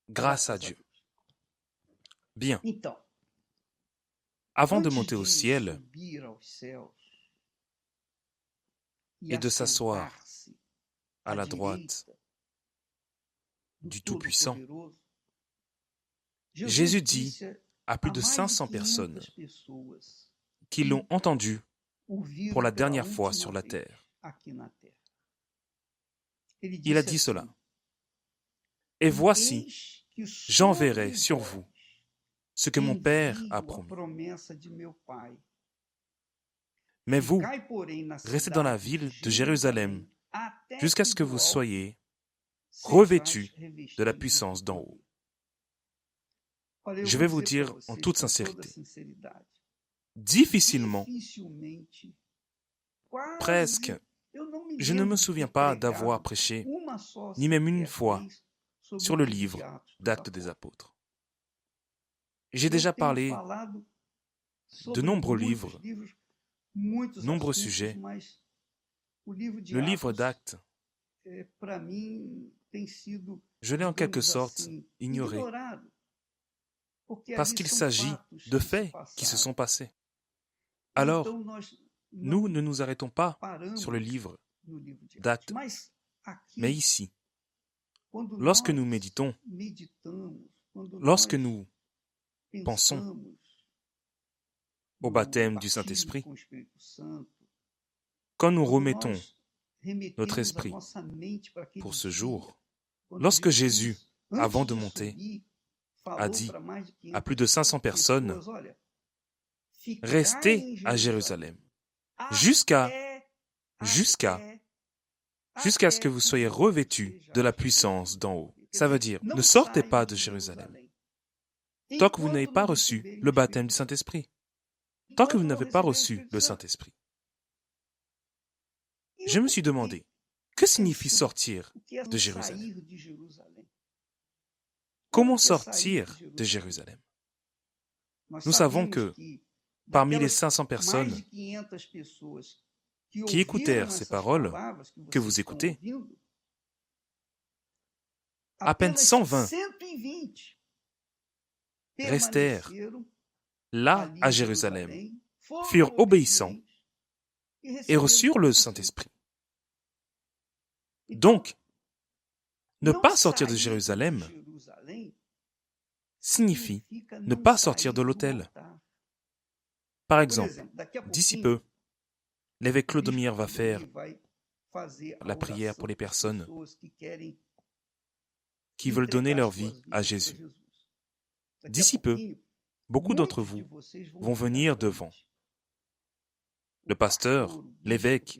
Grâce à Dieu. Bien. Então, Avant de antes monter au de ciel subir aos céus et de s'asseoir assentar-se à à la droite direita do du Tout-Puissant, Todo-Poderoso, Jésus Jesus dit disse à plus a de mais de 500 personnes 500 pessoas qui l'ont que entendu o pour viram la pela dernière fois última sur la vez terre. aqui na terra. Ele Il a disse dit cela. assim: Et E voici, eis que j'enverrai sobre sur vós vous ce que mon Père a envio a promis. promessa de meu Pai. Mais vous, Ficai, porém, na restez dans la cidade de ville de Jérusalem Jerusalém, até jusqu'à que ce que do vous alto soyez sejais revêtus de la revestidos puissance de d'en poder. haut. Olha, eu Je vou vais vous dizer para dire en vocês toute com toda sincérité, sinceridade, difficilement, dificilmente, quase, presque, eu não me je ne me lembro de souviens ter pas d'avoir pregado prêché, uma só ni même une sequer fois, vez sobre sur o le livro de livre Atos dos d'Actes des Apóstolos. Apôtres. J'ai Eu déjà tenho parlé falado de sobre nombreux muitos livres, livros, muitos nombreux assuntos, sujets. mas o livro de Le livre Atos, d'Actes, para mim, tem sido, je l'ai en quelque digamos sorte assim, ignoré, ignorado, porque parce ali qu'il são s'agit fatos de que se faits qui se passaram. sont passés. Então Alors, nós nous não ne nous arrêtons pas sur le paramos livre no livro de Atos. d'Actes, Mas mais aqui, ici, quando lorsque nous nós méditons, meditamos, quando lorsque nós nous pensons pensamos au no baptême du batismo Saint-Esprit, com o Espírito Santo, quand nous quando remettons nós notre remetemos a esprit nossa mente para aquele pour ce dia, jour, quando lorsque Jésus, Jesus, avant antes de de monter, subir, a falou dit para mais de à 500 plus de 500 personnes, pessoas, olha, ficai restez em à Jerusalém, Jérusalem, jusqu'à até, jusqu'à ce que vous soyez revêtus de la puissance d'en haut. Ça veut dire, ne sortez pas de Jérusalem tant que vous n'avez pas reçu le baptême du Saint-Esprit, tant que vous n'avez pas reçu le Saint-Esprit. Je me suis demandé, que signifie sortir de Jérusalem? Comment sortir de Jérusalem? Nous savons que parmi les 500 personnes qui écoutèrent ces paroles que vous écoutez, à peine 120 restèrent là à Jérusalem, furent obéissants et reçurent le Saint-Esprit. Donc, ne pas sortir de Jérusalem signifie ne pas sortir de l'autel. Par exemple, d'ici peu, l'évêque Clodomir va faire la prière pour les personnes qui veulent donner leur vie à Jésus. D'ici peu, beaucoup d'entre vous vont venir devant. Le pasteur, l'évêque,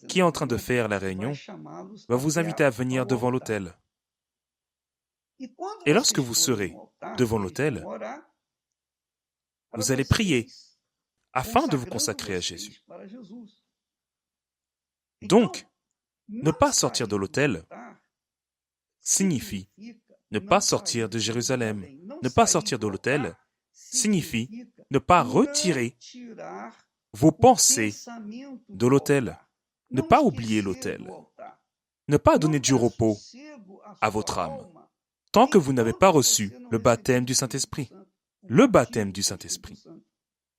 qui est en train de faire la réunion, va vous inviter à venir devant l'autel. Et lorsque vous serez devant l'autel, vous allez prier afin de vous consacrer à Jésus. Donc, ne pas sortir de l'autel signifie ne pas sortir de Jérusalem. Ne pas sortir de l'autel signifie ne pas retirer vos pensées de l'autel. Ne pas oublier l'autel. Ne pas donner du repos à votre âme tant que vous n'avez pas reçu le baptême du Saint-Esprit. Le baptême du Saint-Esprit.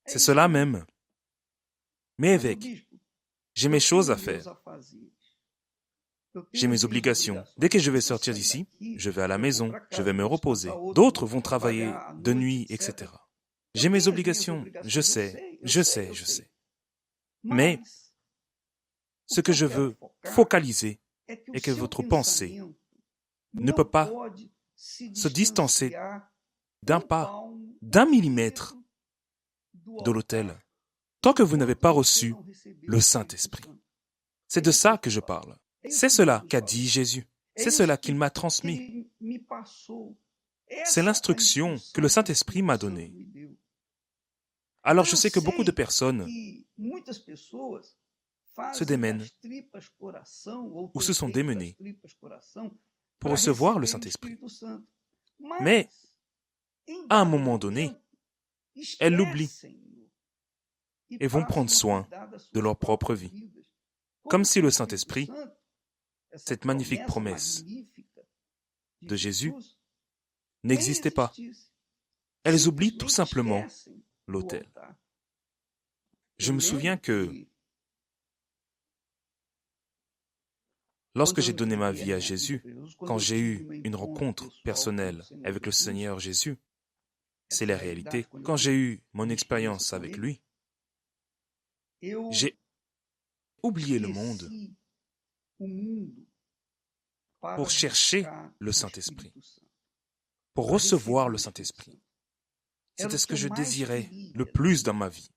C'est cela même. Mais évêque, j'ai mes choses à faire. J'ai mes obligations. Dès que je vais sortir d'ici, je vais à la maison, je vais me reposer. D'autres vont travailler de nuit, etc. J'ai mes obligations, je sais. Mais ce que je veux focaliser est que votre pensée ne peut pas se distancer d'un pas, d'un millimètre de l'autel, tant que vous n'avez pas reçu le Saint-Esprit. C'est de ça que je parle. C'est cela qu'a dit Jésus. C'est cela qu'il m'a transmis. C'est l'instruction que le Saint-Esprit m'a donnée. Alors je sais que beaucoup de personnes se démènent ou se sont démenées pour recevoir le Saint-Esprit. Mais, à un moment donné, elles l'oublient et vont prendre soin de leur propre vie. Comme si le Saint-Esprit, cette magnifique promesse de Jésus, n'existait pas. Elles oublient tout simplement l'autel. Je me souviens que lorsque j'ai donné ma vie à Jésus, quand j'ai eu une rencontre personnelle avec le Seigneur Jésus, c'est la réalité. Quand j'ai eu mon expérience avec lui, j'ai oublié le monde pour chercher le Saint-Esprit, pour recevoir le Saint-Esprit. C'était ce que je désirais le plus dans ma vie,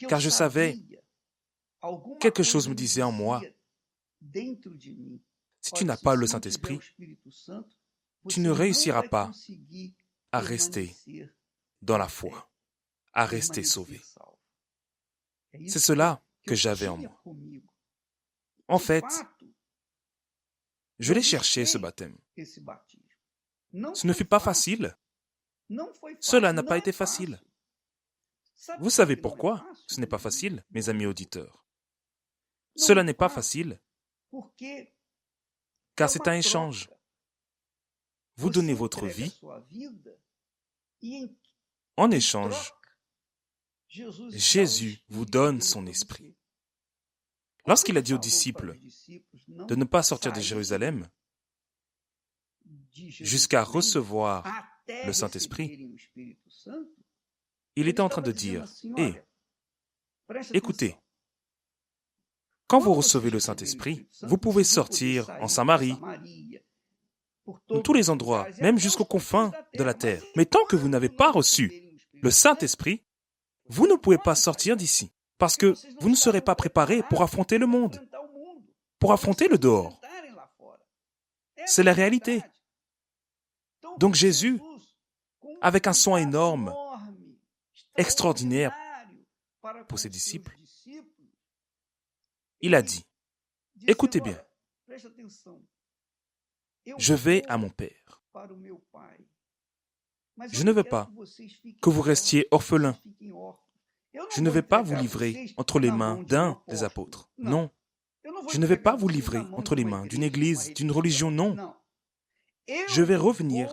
car je savais, quelque chose me disait en moi, si tu n'as pas le Saint-Esprit, tu ne réussiras pas à rester dans la foi, à rester sauvé. C'est cela que j'avais en moi. En fait, je l'ai cherché, ce baptême. Ce ne fut pas facile. Cela n'a pas été facile. Vous savez pourquoi ce n'est pas facile, mes amis auditeurs? Cela n'est pas facile, car c'est un échange. Vous donnez votre vie, en échange, Jésus vous donne son esprit. Lorsqu'il a dit aux disciples de ne pas sortir de Jérusalem jusqu'à recevoir le Saint-Esprit, il était en train de dire, écoutez, quand vous recevez le Saint-Esprit, vous pouvez sortir en Samarie, dans tous les endroits, même jusqu'aux confins de la terre. Mais tant que vous n'avez pas reçu le Saint-Esprit, vous ne pouvez pas sortir d'ici, parce que vous ne serez pas préparés pour affronter le monde, pour affronter le dehors. C'est la réalité. Donc Jésus, avec un soin énorme, extraordinaire pour ses disciples, il a dit, écoutez bien, je vais à mon Père. Je ne veux pas que vous restiez orphelins. Je ne vais pas vous livrer entre les mains d'un des apôtres. Non. Je ne vais pas vous livrer entre les mains d'une église, d'une religion. Non. Je vais revenir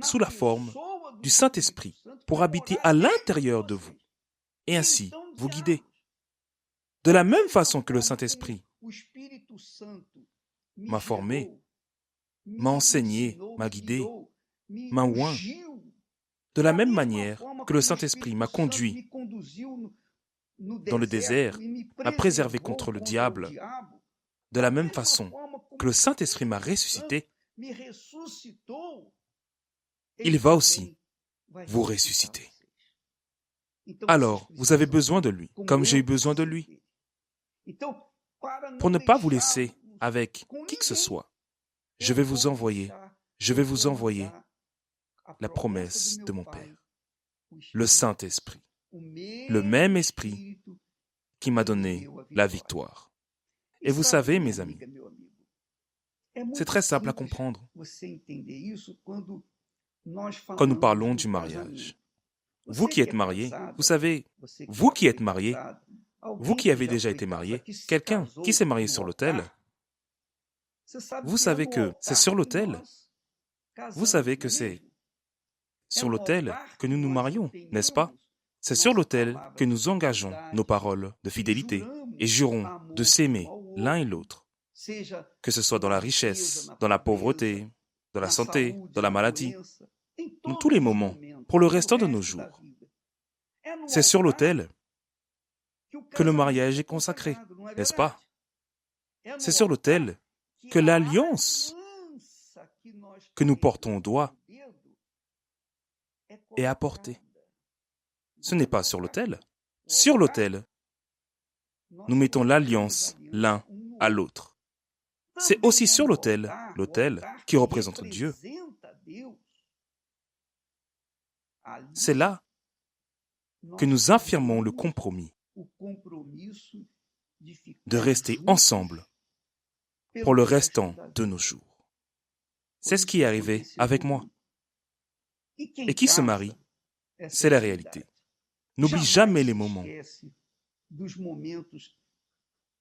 sous la forme du Saint-Esprit pour habiter à l'intérieur de vous et ainsi vous guider. De la même façon que le Saint-Esprit m'a formé, m'a enseigné, m'a guidé, m'a oint. De la même manière que le Saint-Esprit m'a conduit dans le désert, m'a préservé contre le diable, de la même façon que le Saint-Esprit m'a ressuscité, il va aussi vous ressusciter. Alors, vous avez besoin de lui, comme j'ai eu besoin de lui. Pour ne pas vous laisser avec qui que ce soit, je vais vous envoyer la promesse de mon Père, le Saint-Esprit, le même Esprit qui m'a donné la victoire. Et vous savez, mes amis, c'est très simple à comprendre. Quand nous parlons du mariage, vous qui êtes mariés, vous savez, vous qui êtes mariés, vous qui avez déjà été marié, quelqu'un qui s'est marié sur l'autel, vous savez que c'est sur l'autel. Vous savez que c'est sur l'autel que nous nous marions, n'est-ce pas? C'est sur l'autel que nous engageons nos paroles de fidélité et jurons de s'aimer l'un et l'autre, que ce soit dans la richesse, dans la pauvreté, dans la santé, dans la maladie, dans tous les moments, pour le restant de nos jours. C'est sur l'autel que le mariage est consacré, n'est-ce pas? C'est sur l'autel que l'alliance que nous portons au doigt est apportée. Ce n'est pas sur l'autel. Sur l'autel, nous mettons l'alliance l'un à l'autre. C'est aussi sur l'autel qui représente Dieu. C'est là que nous affirmons le compromis de rester ensemble pour le restant de nos jours. C'est ce qui est arrivé avec moi. Et qui se marie, c'est la réalité. N'oublie jamais les moments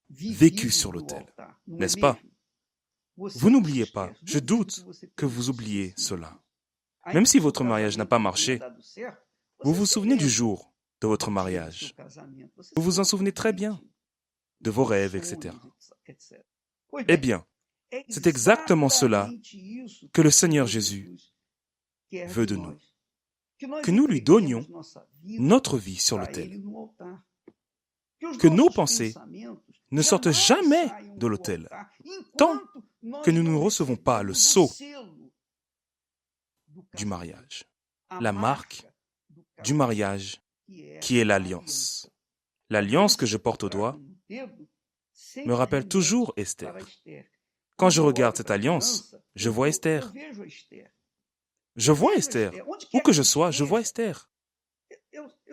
vécus sur l'autel, n'est-ce pas? Vous n'oubliez pas, je doute que vous oubliez cela. Même si votre mariage n'a pas marché, vous vous souvenez du jour de votre mariage. Vous vous en souvenez très bien, de vos rêves, etc. Eh bien, c'est exactement cela que le Seigneur Jésus veut de nous. Que nous lui donnions notre vie sur l'autel. Que nos pensées ne sortent jamais de l'autel, tant que nous ne recevons pas le sceau du mariage, la marque du mariage qui est l'alliance. L'alliance que je porte au doigt me rappelle toujours Esther. Quand je regarde cette alliance, je vois Esther. Je vois Esther. Où que je sois, je vois Esther.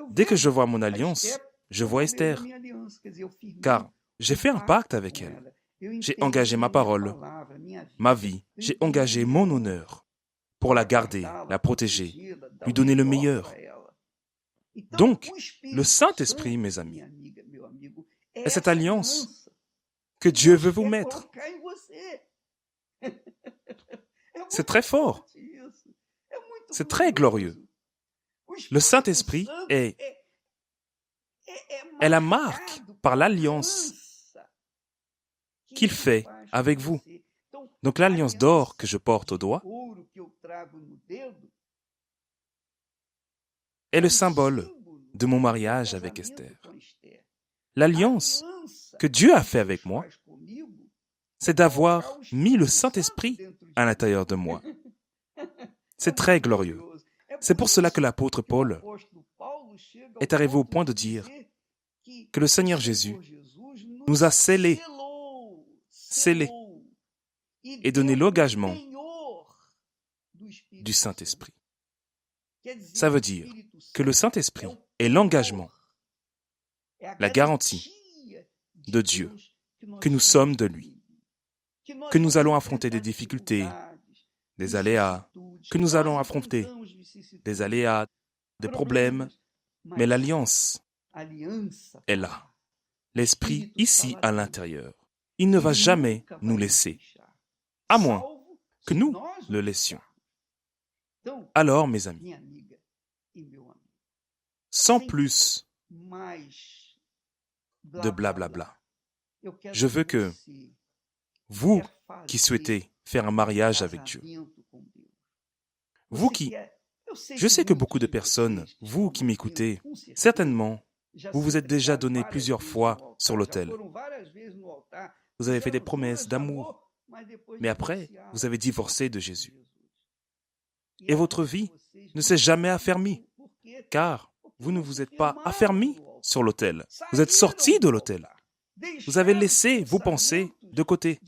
Dès que je vois mon alliance, je vois Esther. Car j'ai fait un pacte avec elle. J'ai engagé ma parole, ma vie. J'ai engagé mon honneur pour la garder, la protéger, lui donner le meilleur. Donc, le Saint-Esprit, mes amis, est cette alliance que Dieu veut vous mettre. C'est très fort. C'est très glorieux. Le Saint-Esprit est la marque par l'alliance qu'il fait avec vous. Donc l'alliance d'or que je porte au doigt est le symbole de mon mariage avec Esther. L'alliance que Dieu a fait avec moi, c'est d'avoir mis le Saint-Esprit à l'intérieur de moi. C'est très glorieux. C'est pour cela que l'apôtre Paul est arrivé au point de dire que le Seigneur Jésus nous a scellés et donné l'engagement du Saint-Esprit. Ça veut dire que le Saint-Esprit est l'engagement, la garantie de Dieu, que nous sommes de lui, que nous allons affronter des difficultés, des aléas, que nous allons affronter des aléas, des problèmes, mais l'alliance est là. L'Esprit ici à l'intérieur. Il ne va jamais nous laisser, à moins que nous le laissions. Alors, mes amis, sans plus de blablabla, je veux que vous qui souhaitez faire un mariage avec Dieu, vous qui, je sais que beaucoup de personnes, vous qui m'écoutez, certainement, vous vous êtes déjà donné plusieurs fois sur l'autel. Vous avez fait des promesses d'amour, mais après, vous avez divorcé de Jésus. Et votre vie ne s'est jamais affermie, car vous ne vous êtes pas affermis sur l'autel. Vous êtes sortis de l'autel. Vous avez laissé vos pensées de côté,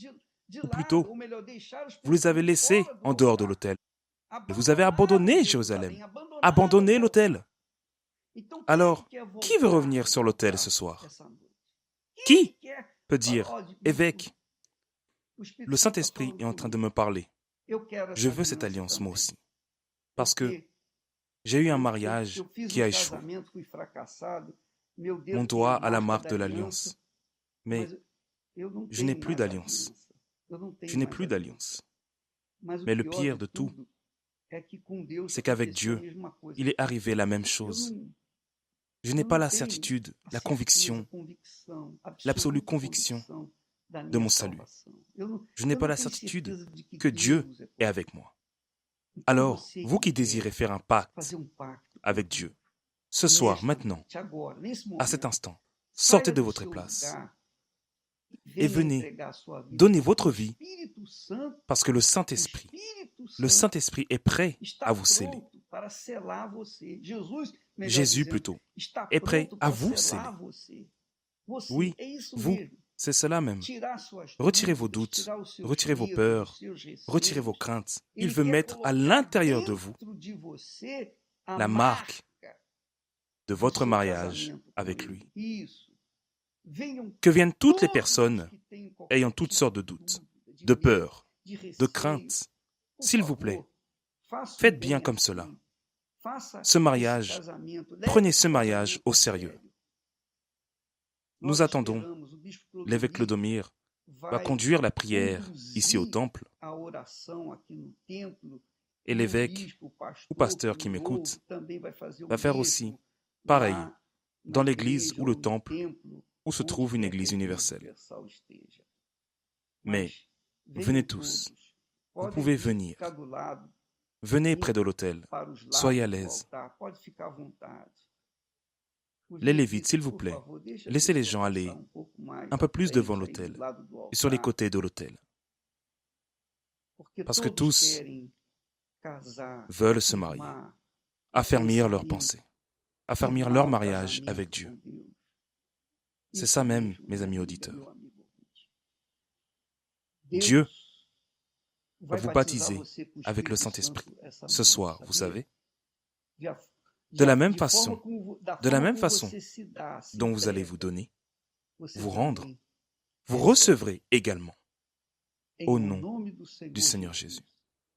ou plutôt, vous les avez laissées en dehors de l'autel. Vous avez abandonné Jérusalem, abandonné l'autel. Alors, qui veut revenir sur l'autel ce soir? Qui peut dire, évêque, le Saint-Esprit est en train de me parler. Je veux cette alliance moi aussi. Parce que j'ai eu un mariage qui a échoué. Mon doigt à la marque de l'alliance. Mais je n'ai plus d'alliance. Je n'ai plus d'alliance. Mais le pire de tout, c'est qu'avec Dieu, il est arrivé la même chose. Je n'ai pas la certitude, la conviction, l'absolue conviction de mon salut. Je n'ai pas la certitude que Dieu est avec moi. Alors, vous qui désirez faire un pacte avec Dieu, ce soir, maintenant, à cet instant, sortez de votre place et venez donner votre vie parce que le Saint-Esprit est prêt à vous sceller. Jésus, plutôt, est prêt à vous sceller. Oui, vous, c'est cela même. Retirez vos doutes, retirez vos peurs, retirez vos craintes. Il veut mettre à l'intérieur de vous la marque de votre mariage avec lui. Que viennent toutes les personnes ayant toutes sortes de doutes, de peurs, de craintes. S'il vous plaît, faites bien comme cela. Ce mariage, prenez ce mariage au sérieux. Nous attendons l'évêque Clodomir va conduire la prière ici au temple, et l'évêque ou pasteur qui m'écoute va faire aussi pareil dans l'église ou le temple où se trouve une église universelle. Mais venez tous, vous pouvez venir. Venez près de l'autel, soyez à l'aise. Les Lévites, s'il vous plaît, laissez les gens aller un peu plus devant l'autel et sur les côtés de l'autel. Parce que tous veulent se marier, affermir leurs pensées, affermir leur mariage avec Dieu. C'est ça même, mes amis auditeurs. Dieu va vous baptiser avec le Saint-Esprit ce soir, vous savez. De la même façon dont vous allez vous donner, vous rendre, vous recevrez également au nom du Seigneur Jésus.